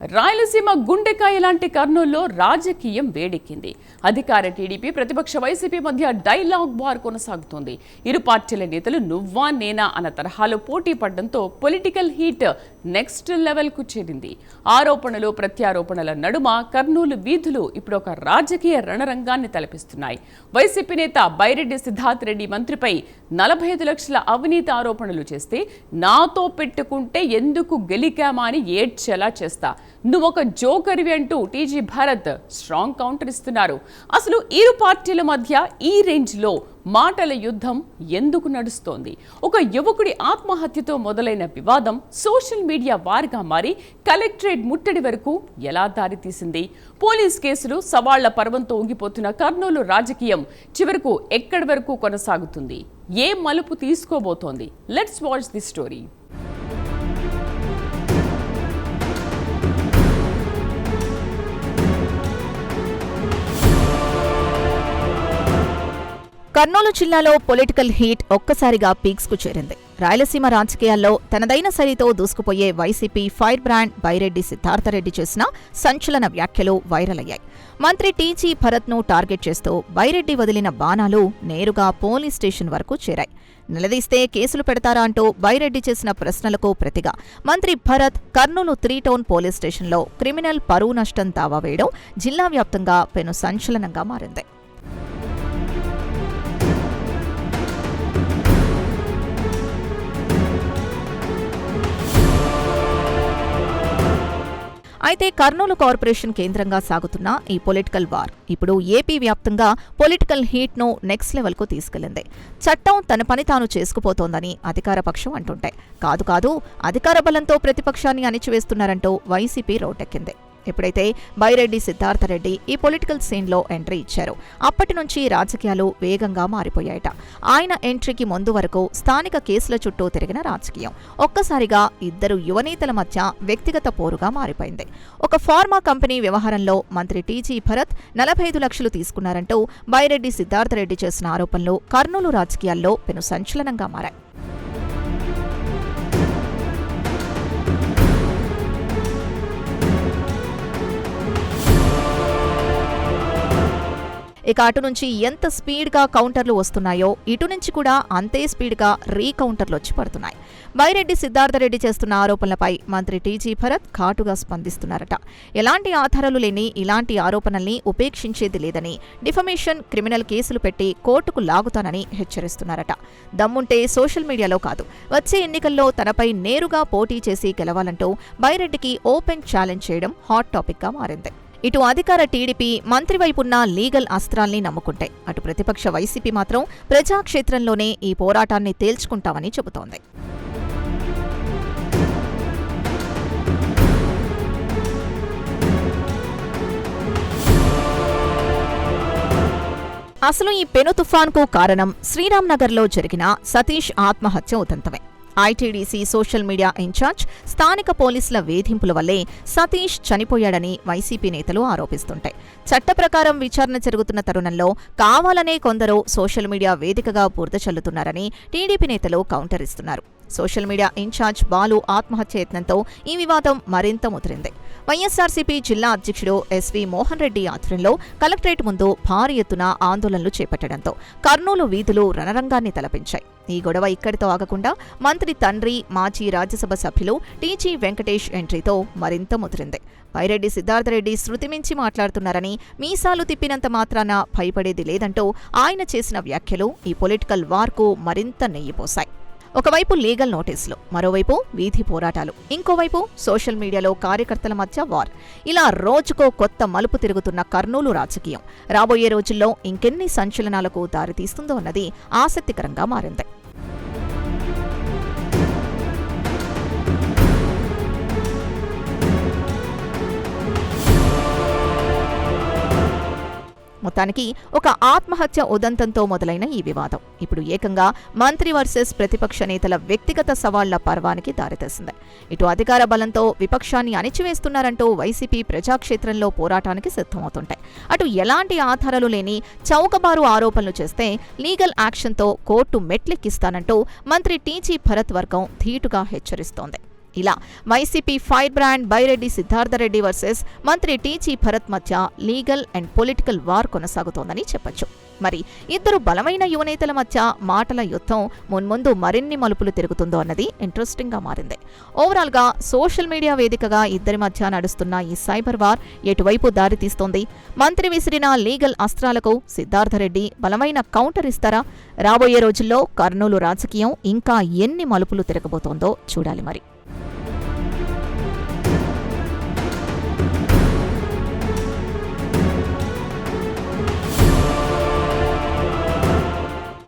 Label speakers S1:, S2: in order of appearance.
S1: రాయలసీమ గుండెకాయ లాంటి కర్నూలులో రాజకీయం వేడెక్కింది. అధికార టీడీపీ ప్రతిపక్ష వైసీపీ మధ్య డైలాగ్ వార్ కొనసాగుతోంది. ఇరు పార్టీల నేతలు నువ్వా నేనా అన్న తరహాలో పోటీ పడడంతో పొలిటికల్ హీట్ నెక్స్ట్ లెవెల్ కు చేరింది. ఆరోపణలు ప్రత్యారోపణల నడుమ కర్నూలు వీధులు ఇప్పుడు ఒక రాజకీయ రణరంగాన్ని తలపిస్తున్నాయి. వైసీపీ నేత బైరెడ్డి సిద్ధార్థ్ రెడ్డి మంత్రిపై 45 లక్షల అవినీతి ఆరోపణలు చేస్తే నాతో పెట్టుకుంటే ఎందుకు గెలికామా అని ఏడ్చేలా చేస్తా, నువ్వొక జోకర్వి అంటూ టీజీ భరత్ స్ట్రాంగ్ కౌంటర్ ఇస్తున్నారు. అసలు ఇరు పార్టీల మధ్య ఈ రేంజ్లో మాటల యుద్ధం ఎందుకు నడుస్తోంది? ఒక యువకుడి ఆత్మహత్యతో మొదలైన వివాదం సోషల్ మీడియా వార్గా మారి కలెక్టరేట్ ముట్టడి వరకు ఎలా దారితీసింది? పోలీస్ కేసులు సవాళ్ల పర్వంతో ఊగిపోతున్న కర్నూలు రాజకీయం చివరకు ఎక్కడి వరకు కొనసాగుతుంది? ఏ మలుపు తీసుకోబోతోంది? Let's watch the story.
S2: Kurnool జిల్లాలో పొలిటికల్ హీట్ ఒక్కసారిగా పీక్స్ కు చేరింది. రాయలసీమ రాజకీయాల్లో తనదైన శైలితో దూసుకుపోయే YCP fire brand Byreddy Siddhartha Reddy చేసిన సంచలన వ్యాఖ్యలు వైరల్ అయ్యాయి. మంత్రి టీజీ భరత్ ను టార్గెట్ చేస్తూ బైరెడ్డి వదిలిన బాణాలు నేరుగా పోలీస్ స్టేషన్ వరకు చేరాయి. నిలదీస్తే కేసులు పెడతారా అంటూ బైరెడ్డి చేసిన ప్రశ్నలకు ప్రతిగా మంత్రి భరత్ కర్నూలు 3 టౌన్ పోలీస్ స్టేషన్లో క్రిమినల్ పరువు నష్టం దావా వేయడం జిల్లా వ్యాప్తంగా పెను సంచలనంగా మారింది. అయితే కర్నూలు కార్పొరేషన్ కేంద్రంగా సాగుతున్న ఈ పొలిటికల్ వార్ ఇప్పుడు ఏపీ వ్యాప్తంగా పొలిటికల్ హీట్ ను నెక్స్ట్ లెవెల్ కు తీసుకెళ్లింది. చట్టం తన పని తాను చేసుకుపోతోందని అధికార పక్షం అంటుంటే, కాదు అధికార బలంతో ప్రతిపక్షాన్ని అణిచివేస్తున్నారంటూ వైసీపీ రోడ్డెక్కింది. ఎప్పుడైతే బైరెడ్డి సిద్ధార్థరెడ్డి ఈ పొలిటికల్ సీన్లో ఎంట్రీ ఇచ్చారో అప్పటి నుంచి రాజకీయాలు వేగంగా మారిపోయాయట. ఆయన ఎంట్రీకి ముందు వరకు స్థానిక కేసుల చుట్టూ తిరిగిన రాజకీయం ఒక్కసారిగా ఇద్దరు యువనేతల మధ్య వ్యక్తిగత పోరుగా మారిపోయింది. ఒక ఫార్మా కంపెనీ వ్యవహారంలో మంత్రి టీజీ భరత్ 45 లక్షలు తీసుకున్నారంటూ బైరెడ్డి సిద్ధార్థరెడ్డి చేసిన ఆరోపణలు కర్నూలు రాజకీయాల్లో పెను సంచలనంగా మారాయి. ఇక అటు నుంచి ఎంత స్పీడ్గా కౌంటర్లు వస్తున్నాయో ఇటు నుంచి కూడా అంతే స్పీడ్గా రీకౌంటర్లు వచ్చి పడుతున్నాయి. బైరెడ్డి సిద్ధార్థరెడ్డి చేస్తున్న ఆరోపణలపై మంత్రి టీజీ భరత్ ఘాటుగా స్పందిస్తున్నారట. ఎలాంటి ఆధారాలు లేని ఇలాంటి ఆరోపణల్ని ఉపేక్షించేది లేదని, డిఫమేషన్, క్రిమినల్ కేసులు పెట్టి కోర్టుకు లాగుతానని హెచ్చరిస్తున్నారట. దమ్ముంటే సోషల్ మీడియాలో కాదు, వచ్చే ఎన్నికల్లో తనపై నేరుగా పోటీ చేసి గెలవాలంటూ బైరెడ్డికి ఓపెన్ ఛాలెంజ్ చేయడం హాట్ టాపిక్గా మారింది. ఇటు అధికార టీడీపీ మంత్రి వైపున్న లీగల్ అస్త్రాల్ని నమ్ముకుంటే, అటు ప్రతిపక్ష వైసీపీ మాత్రం ప్రజాక్షేత్రంలోనే ఈ పోరాటాన్ని తేల్చుకుంటామని చెబుతోంది. అసలు ఈ పెను తుఫాన్కు కారణం శ్రీరాంనగర్లో జరిగిన సతీష్ ఆత్మహత్య ఉదంతమే. ఐటీడీసీ సోషల్ మీడియా ఇన్ఛార్జ్ స్థానిక పోలీసుల వేధింపుల వల్లే సతీష్ చనిపోయాడని వైసీపీ నేతలు ఆరోపిస్తుంటాయి. చట్ట ప్రకారం విచారణ జరుగుతున్న తరుణంలో కావాలనే కొందరు సోషల్ మీడియా వేదికగా బురద చల్లుతున్నారని టీడీపీ నేతలు కౌంటర్ ఇస్తున్నారు. సోషల్ మీడియా ఇన్ఛార్జ్ బాలు ఆత్మహత్య యత్నంతో ఈ వివాదం మరింత ముదిరింది. వైఎస్సార్సీపీ జిల్లా అధ్యక్షుడు ఎస్వీ మోహన్ రెడ్డి ఆధ్వర్యంలో కలెక్టరేట్ ముందు భారీ ఎత్తున ఆందోళనలు చేపట్టడంతో కర్నూలు వీధులు రణరంగాన్ని తలపించాయి. ఈ గొడవ ఇక్కడితో ఆగకుండా మంత్రి తండ్రి, మాజీ రాజ్యసభ సభ్యులు టీజీ వెంకటేష్ ఎంట్రీతో మరింత ముదిరింది. బైరెడ్డి సిద్ధార్థరెడ్డి శృతిమించి మాట్లాడుతున్నారని, మీసాలు తిప్పినంత మాత్రాన భయపడేది లేదంటూ ఆయన చేసిన వ్యాఖ్యలు ఈ పొలిటికల్ వార్కు మరింత నెయ్యిపోశాయి. ఒకవైపు లీగల్ నోటీసులు, మరోవైపు వీధి పోరాటాలు, ఇంకోవైపు సోషల్ మీడియాలో కార్యకర్తల మధ్య వార్. ఇలా రోజుకో కొత్త మలుపు తిరుగుతున్న కర్నూలు రాజకీయం రాబోయే రోజుల్లో ఇంకెన్ని సంచలనాలకు దారితీస్తుందో అన్నది ఆసక్తికరంగా మారింది. మొత్తానికి ఒక ఆత్మహత్య ఉదంతంతో మొదలైన ఈ వివాదం ఇప్పుడు ఏకంగా మంత్రి వర్సెస్ ప్రతిపక్ష నేతల వ్యక్తిగత సవాళ్ల పర్వానికి దారితీసింది. ఇటు అధికార బలంతో విపక్షాన్ని అణిచివేస్తున్నారంటూ వైసీపీ ప్రజాక్షేత్రంలో పోరాటానికి సిద్ధమవుతుంటాయి. అటు ఎలాంటి ఆధారాలు లేని చౌకబారు ఆరోపణలు చేస్తే లీగల్ యాక్షన్తో కోర్టు మెట్లెక్కిస్తానంటూ మంత్రి టీజీ భరత్ వర్గం ధీటుగా హెచ్చరిస్తోంది. ఇలా YCP fire brand Byreddy Siddhartha Reddy versus మంత్రి టీజీ భరత్ మధ్య లీగల్ అండ్ పొలిటికల్ వార్ కొనసాగుతోందని చెప్పొచ్చు. మరి ఇద్దరు బలమైన యువనేతల మధ్య మాటల యుద్ధం మున్ముందు మరిన్ని మలుపులు తిరుగుతుందో అన్నది ఇంట్రెస్టింగ్ గా మారింది. ఓవరాల్ గా సోషల్ మీడియా వేదికగా ఇద్దరి మధ్య నడుస్తున్న ఈ సైబర్ వార్ ఎటువైపు దారితీస్తోంది? మంత్రి విసిరిన లీగల్ అస్త్రాలకు సిద్ధార్థరెడ్డి బలమైన కౌంటర్ ఇస్తారా? రాబోయే రోజుల్లో కర్నూలు రాజకీయం ఇంకా ఎన్ని మలుపులు తిరగబోతోందో చూడాలి మరి.